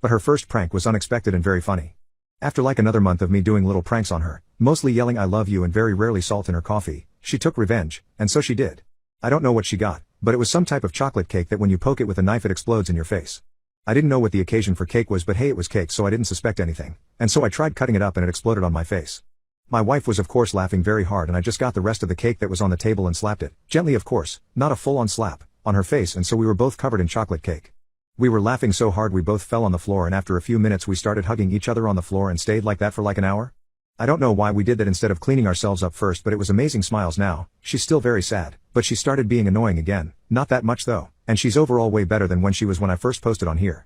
But her first prank was unexpected and very funny. After like another month of me doing little pranks on her, mostly yelling I love you and very rarely salt in her coffee, she took revenge, and so she did. I don't know what she got, but it was some type of chocolate cake that when you poke it with a knife it explodes in your face. I didn't know what the occasion for cake was but hey it was cake so I didn't suspect anything, and so I tried cutting it up and it exploded on my face. My wife was of course laughing very hard and I just got the rest of the cake that was on the table and slapped it, gently of course, not a full-on slap, on her face and so we were both covered in chocolate cake. We were laughing so hard we both fell on the floor and after a few minutes we started hugging each other on the floor and stayed like that for like an hour. I don't know why we did that instead of cleaning ourselves up first but it was amazing smiles now, she's still very sad, but she started being annoying again, not that much though, and she's overall way better than when she was when I first posted on here.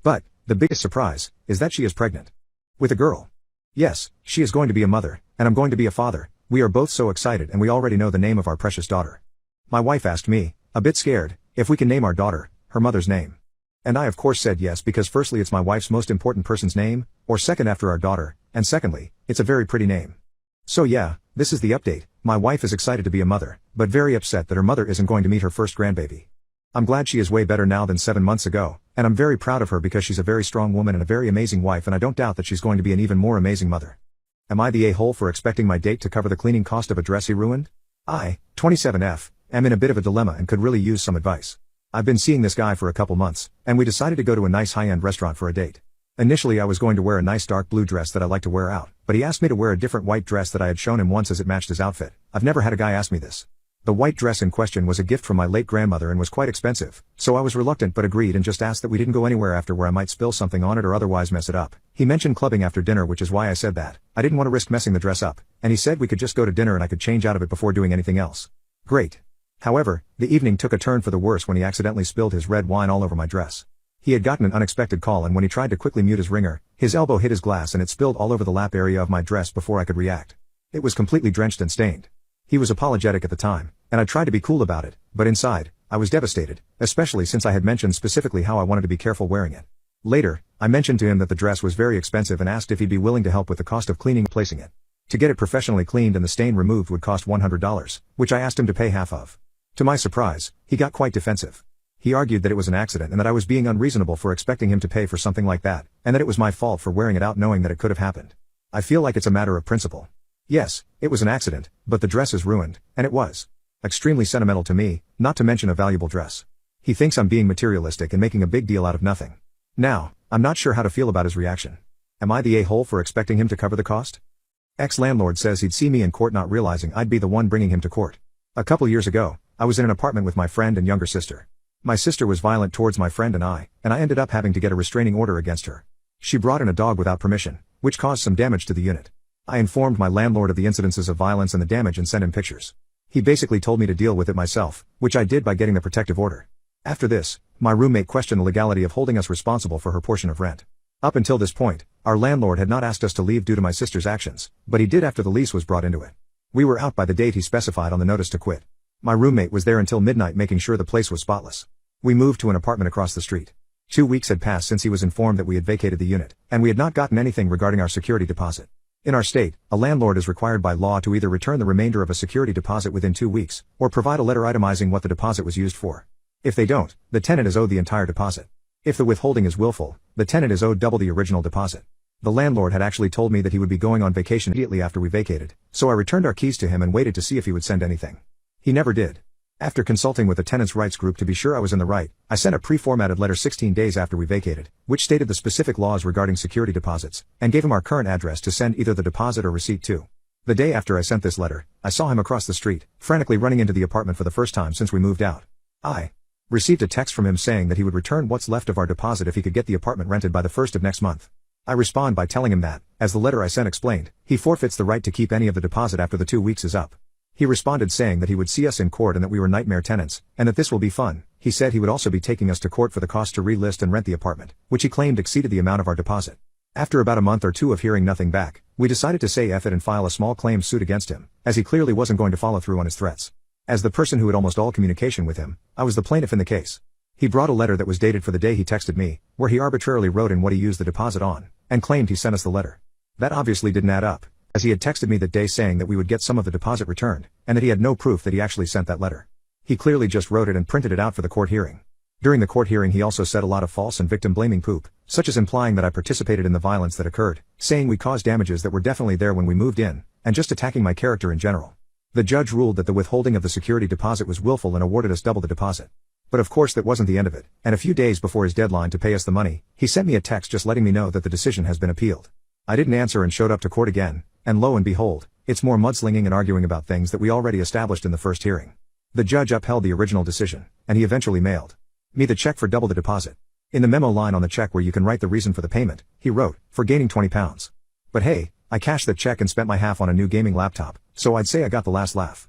But, the biggest surprise, is that she is pregnant. With a girl. Yes, she is going to be a mother, and I'm going to be a father, we are both so excited and we already know the name of our precious daughter. My wife asked me, a bit scared, if we can name our daughter, her mother's name. And I of course said yes because firstly it's my wife's most important person's name, or second after our daughter, and secondly, it's a very pretty name. So yeah, this is the update, my wife is excited to be a mother, but very upset that her mother isn't going to meet her first grandbaby. I'm glad she is way better now than 7 months ago, and I'm very proud of her because she's a very strong woman and a very amazing wife and I don't doubt that she's going to be an even more amazing mother. Am I the a-hole for expecting my date to cover the cleaning cost of a dress he ruined? I, 27F, am in a bit of a dilemma and could really use some advice. I've been seeing this guy for a couple months, and we decided to go to a nice high-end restaurant for a date. Initially I was going to wear a nice dark blue dress that I like to wear out, but he asked me to wear a different white dress that I had shown him once as it matched his outfit. I've never had a guy ask me this. The white dress in question was a gift from my late grandmother and was quite expensive, so I was reluctant but agreed and just asked that we didn't go anywhere after where I might spill something on it or otherwise mess it up. He mentioned clubbing after dinner which is why I said that. I didn't want to risk messing the dress up, and he said we could just go to dinner and I could change out of it before doing anything else. Great. However, the evening took a turn for the worse when he accidentally spilled his red wine all over my dress. He had gotten an unexpected call and when he tried to quickly mute his ringer, his elbow hit his glass and it spilled all over the lap area of my dress before I could react. It was completely drenched and stained. He was apologetic at the time, and I tried to be cool about it, but inside, I was devastated, especially since I had mentioned specifically how I wanted to be careful wearing it. Later, I mentioned to him that the dress was very expensive and asked if he'd be willing to help with the cost of cleaning and placing it. To get it professionally cleaned and the stain removed would cost $100, which I asked him to pay half of. To my surprise, he got quite defensive. He argued that it was an accident and that I was being unreasonable for expecting him to pay for something like that, and that it was my fault for wearing it out knowing that it could have happened. I feel like it's a matter of principle. Yes, it was an accident, but the dress is ruined, and it was extremely sentimental to me, not to mention a valuable dress. He thinks I'm being materialistic and making a big deal out of nothing. Now, I'm not sure how to feel about his reaction. Am I the a-hole for expecting him to cover the cost? Ex-landlord says he'd see me in court not realizing I'd be the one bringing him to court. A couple years ago, I was in an apartment with my friend and younger sister. My sister was violent towards my friend and I ended up having to get a restraining order against her. She brought in a dog without permission, which caused some damage to the unit. I informed my landlord of the incidences of violence and the damage and sent him pictures. He basically told me to deal with it myself, which I did by getting the protective order. After this, my roommate questioned the legality of holding us responsible for her portion of rent. Up until this point, our landlord had not asked us to leave due to my sister's actions, but he did after the lease was brought into it. We were out by the date he specified on the notice to quit. My roommate was there until midnight making sure the place was spotless. We moved to an apartment across the street. 2 weeks had passed since he was informed that we had vacated the unit, and we had not gotten anything regarding our security deposit. In our state, a landlord is required by law to either return the remainder of a security deposit within 2 weeks, or provide a letter itemizing what the deposit was used for. If they don't, the tenant is owed the entire deposit. If the withholding is willful, the tenant is owed double the original deposit. The landlord had actually told me that he would be going on vacation immediately after we vacated, so I returned our keys to him and waited to see if he would send anything. He never did. After consulting with the tenants' rights group to be sure I was in the right, I sent a pre-formatted letter 16 days after we vacated, which stated the specific laws regarding security deposits, and gave him our current address to send either the deposit or receipt to. The day after I sent this letter, I saw him across the street, frantically running into the apartment for the first time since we moved out. I received a text from him saying that he would return what's left of our deposit if he could get the apartment rented by the 1st of next month. I respond by telling him that, as the letter I sent explained, he forfeits the right to keep any of the deposit after the 2 weeks is up. He responded saying that he would see us in court and that we were nightmare tenants, and that this will be fun. He said he would also be taking us to court for the cost to relist and rent the apartment, which he claimed exceeded the amount of our deposit. After about a month or two of hearing nothing back, we decided to say F it and file a small claims suit against him, as he clearly wasn't going to follow through on his threats. As the person who had almost all communication with him, I was the plaintiff in the case. He brought a letter that was dated for the day he texted me, where he arbitrarily wrote in what he used the deposit on, and claimed he sent us the letter. That obviously didn't add up, as he had texted me that day saying that we would get some of the deposit returned, and that he had no proof that he actually sent that letter. He clearly just wrote it and printed it out for the court hearing. During the court hearing he also said a lot of false and victim-blaming poop, such as implying that I participated in the violence that occurred, saying we caused damages that were definitely there when we moved in, and just attacking my character in general. The judge ruled that the withholding of the security deposit was willful and awarded us double the deposit. But of course that wasn't the end of it, and a few days before his deadline to pay us the money, he sent me a text just letting me know that the decision has been appealed. I didn't answer and showed up to court again, and lo and behold, it's more mudslinging and arguing about things that we already established in the first hearing. The judge upheld the original decision, and he eventually mailed me the check for double the deposit. In the memo line on the check where you can write the reason for the payment, he wrote, for gaining £20. But hey, I cashed that check and spent my half on a new gaming laptop, so I'd say I got the last laugh.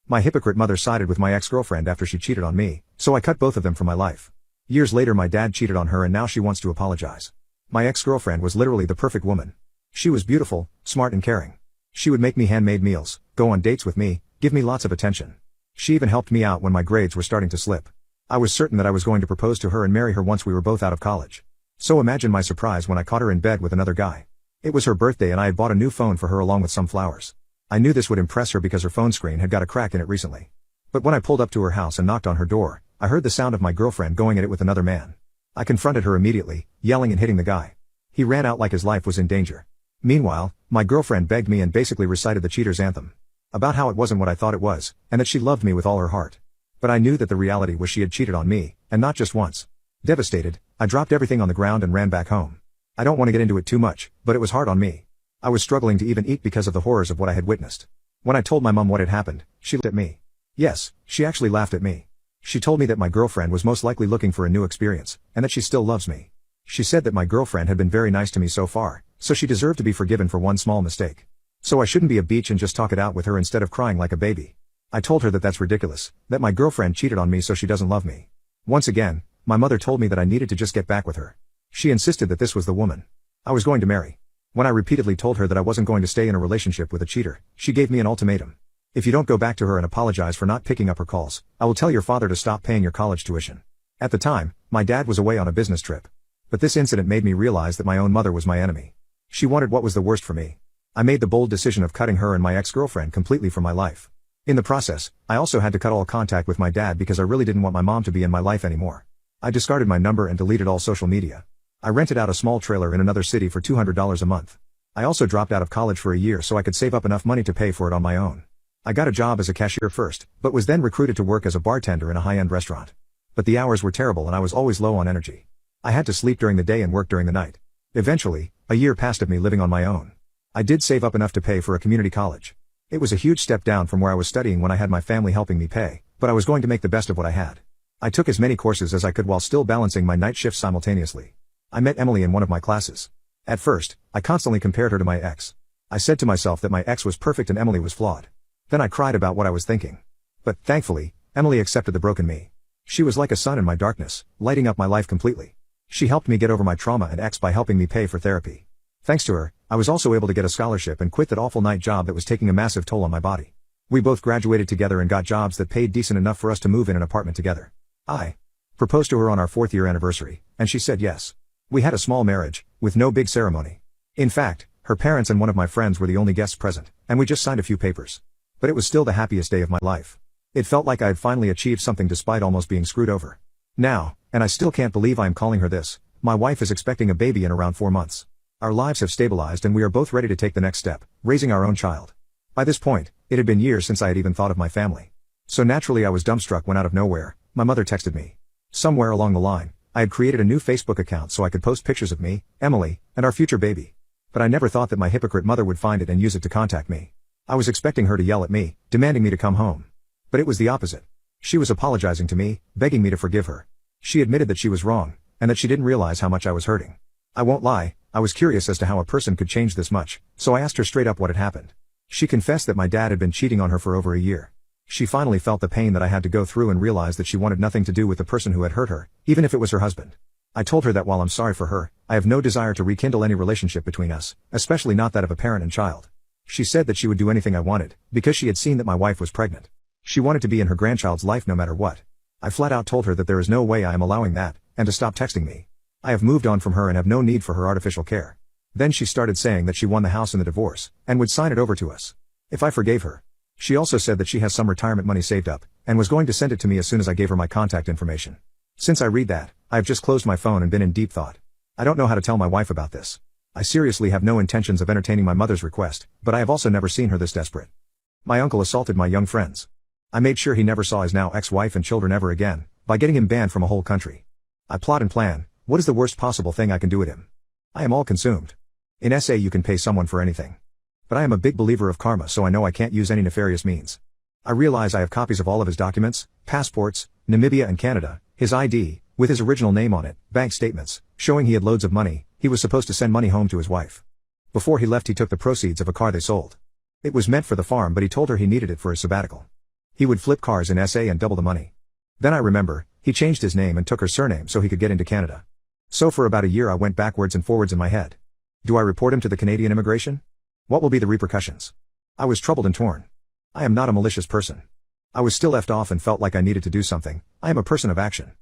My hypocrite mother sided with my ex-girlfriend after she cheated on me, so I cut both of them from my life. Years later my dad cheated on her and now she wants to apologize. My ex-girlfriend was literally the perfect woman. She was beautiful, smart and caring. She would make me handmade meals, go on dates with me, give me lots of attention. She even helped me out when my grades were starting to slip. I was certain that I was going to propose to her and marry her once we were both out of college. So imagine my surprise when I caught her in bed with another guy. It was her birthday and I had bought a new phone for her along with some flowers. I knew this would impress her because her phone screen had got a crack in it recently. But when I pulled up to her house and knocked on her door, I heard the sound of my girlfriend going at it with another man. I confronted her immediately, yelling and hitting the guy. He ran out like his life was in danger. Meanwhile, my girlfriend begged me and basically recited the cheater's anthem. About how it wasn't what I thought it was, and that she loved me with all her heart. But I knew that the reality was she had cheated on me, and not just once. Devastated, I dropped everything on the ground and ran back home. I don't want to get into it too much, but it was hard on me. I was struggling to even eat because of the horrors of what I had witnessed. When I told my mom what had happened, she looked at me. Yes, she actually laughed at me. She told me that my girlfriend was most likely looking for a new experience, and that she still loves me. She said that my girlfriend had been very nice to me so far, so she deserved to be forgiven for one small mistake. So I shouldn't be a bitch and just talk it out with her instead of crying like a baby. I told her that that's ridiculous, that my girlfriend cheated on me so she doesn't love me. Once again, my mother told me that I needed to just get back with her. She insisted that this was the woman I was going to marry. When I repeatedly told her that I wasn't going to stay in a relationship with a cheater, she gave me an ultimatum. If you don't go back to her and apologize for not picking up her calls, I will tell your father to stop paying your college tuition. At the time, my dad was away on a business trip. But this incident made me realize that my own mother was my enemy. She wanted what was the worst for me. I made the bold decision of cutting her and my ex-girlfriend completely from my life. In the process, I also had to cut all contact with my dad because I really didn't want my mom to be in my life anymore. I discarded my number and deleted all social media. I rented out a small trailer in another city for $200 a month. I also dropped out of college for a year so I could save up enough money to pay for it on my own. I got a job as a cashier first, but was then recruited to work as a bartender in a high-end restaurant. But the hours were terrible and I was always low on energy. I had to sleep during the day and work during the night. Eventually, a year passed of me living on my own. I did save up enough to pay for a community college. It was a huge step down from where I was studying when I had my family helping me pay, but I was going to make the best of what I had. I took as many courses as I could while still balancing my night shifts simultaneously. I met Emily in one of my classes. At first, I constantly compared her to my ex. I said to myself that my ex was perfect and Emily was flawed. Then I cried about what I was thinking. But, thankfully, Emily accepted the broken me. She was like a sun in my darkness, lighting up my life completely. She helped me get over my trauma and ex by helping me pay for therapy. Thanks to her, I was also able to get a scholarship and quit that awful night job that was taking a massive toll on my body. We both graduated together and got jobs that paid decent enough for us to move in an apartment together. I proposed to her on our 4th year anniversary, and she said yes. We had a small marriage, with no big ceremony. In fact, her parents and one of my friends were the only guests present, and we just signed a few papers. But it was still the happiest day of my life. It felt like I had finally achieved something despite almost being screwed over. Now, and I still can't believe I am calling her this, my wife is expecting a baby in around 4 months. Our lives have stabilized and we are both ready to take the next step, raising our own child. By this point, it had been years since I had even thought of my family. So naturally I was dumbstruck when out of nowhere, my mother texted me. Somewhere along the line, I had created a new Facebook account so I could post pictures of me, Emily, and our future baby. But I never thought that my hypocrite mother would find it and use it to contact me. I was expecting her to yell at me, demanding me to come home. But it was the opposite. She was apologizing to me, begging me to forgive her. She admitted that she was wrong, and that she didn't realize how much I was hurting. I won't lie, I was curious as to how a person could change this much, so I asked her straight up what had happened. She confessed that my dad had been cheating on her for over a year. She finally felt the pain that I had to go through and realized that she wanted nothing to do with the person who had hurt her, even if it was her husband. I told her that while I'm sorry for her, I have no desire to rekindle any relationship between us, especially not that of a parent and child. She said that she would do anything I wanted, because she had seen that my wife was pregnant. She wanted to be in her grandchild's life no matter what. I flat out told her that there is no way I am allowing that, and to stop texting me. I have moved on from her and have no need for her artificial care. Then she started saying that she won the house in the divorce, and would sign it over to us if I forgave her. She also said that she has some retirement money saved up, and was going to send it to me as soon as I gave her my contact information. Since I read that, I have just closed my phone and been in deep thought. I don't know how to tell my wife about this. I seriously have no intentions of entertaining my mother's request, but I have also never seen her this desperate. My uncle assaulted my young friends. I made sure he never saw his now ex-wife and children ever again, by getting him banned from a whole country. I plot and plan, what is the worst possible thing I can do at him? I am all consumed. In SA you can pay someone for anything. But I am a big believer of karma, so I know I can't use any nefarious means. I realize I have copies of all of his documents, passports, Namibia and Canada, his ID, with his original name on it, bank statements, showing he had loads of money. He was supposed to send money home to his wife. Before he left he took the proceeds of a car they sold. It was meant for the farm but he told her he needed it for his sabbatical. He would flip cars in SA and double the money. Then I remember, he changed his name and took her surname so he could get into Canada. So for about a year I went backwards and forwards in my head. Do I report him to the Canadian immigration? What will be the repercussions? I was troubled and torn. I am not a malicious person. I was still left off and felt like I needed to do something. I am a person of action.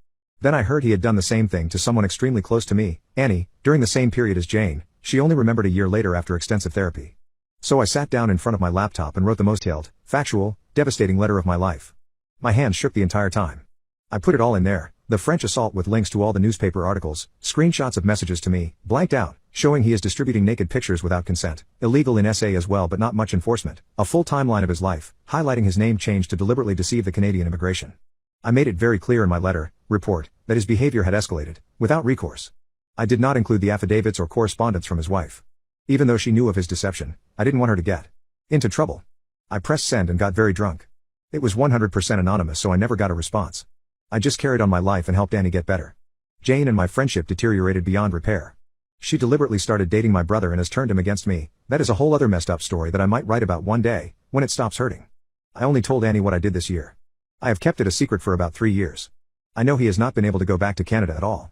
Then I heard he had done the same thing to someone extremely close to me, Annie, during the same period as Jane. She only remembered a year later after extensive therapy. So I sat down in front of my laptop and wrote the most detailed, factual, devastating letter of my life. My hands shook the entire time. I put it all in there, the French assault with links to all the newspaper articles, screenshots of messages to me, blanked out, showing he is distributing naked pictures without consent, illegal in SA as well but not much enforcement, a full timeline of his life, highlighting his name change to deliberately deceive the Canadian immigration. I made it very clear in my report, that his behavior had escalated, without recourse. I did not include the affidavits or correspondence from his wife. Even though she knew of his deception, I didn't want her to get into trouble. I pressed send and got very drunk. It was 100% anonymous so I never got a response. I just carried on my life and helped Annie get better. Jane and my friendship deteriorated beyond repair. She deliberately started dating my brother and has turned him against me. That is a whole other messed up story that I might write about one day, when it stops hurting. I only told Annie what I did this year. I have kept it a secret for about 3 years. I know he has not been able to go back to Canada at all.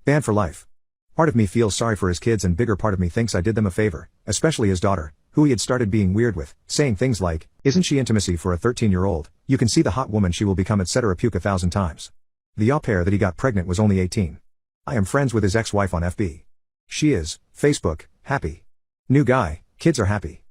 Banned for life. Part of me feels sorry for his kids and bigger part of me thinks I did them a favor, especially his daughter, who he had started being weird with, saying things like, "Isn't she intimacy for a 13-year-old? You can see the hot woman she will become etc. puke 1,000 times. The au pair that he got pregnant was only 18. I am friends with his ex-wife on FB. She is, Facebook, happy. New guy, kids are happy.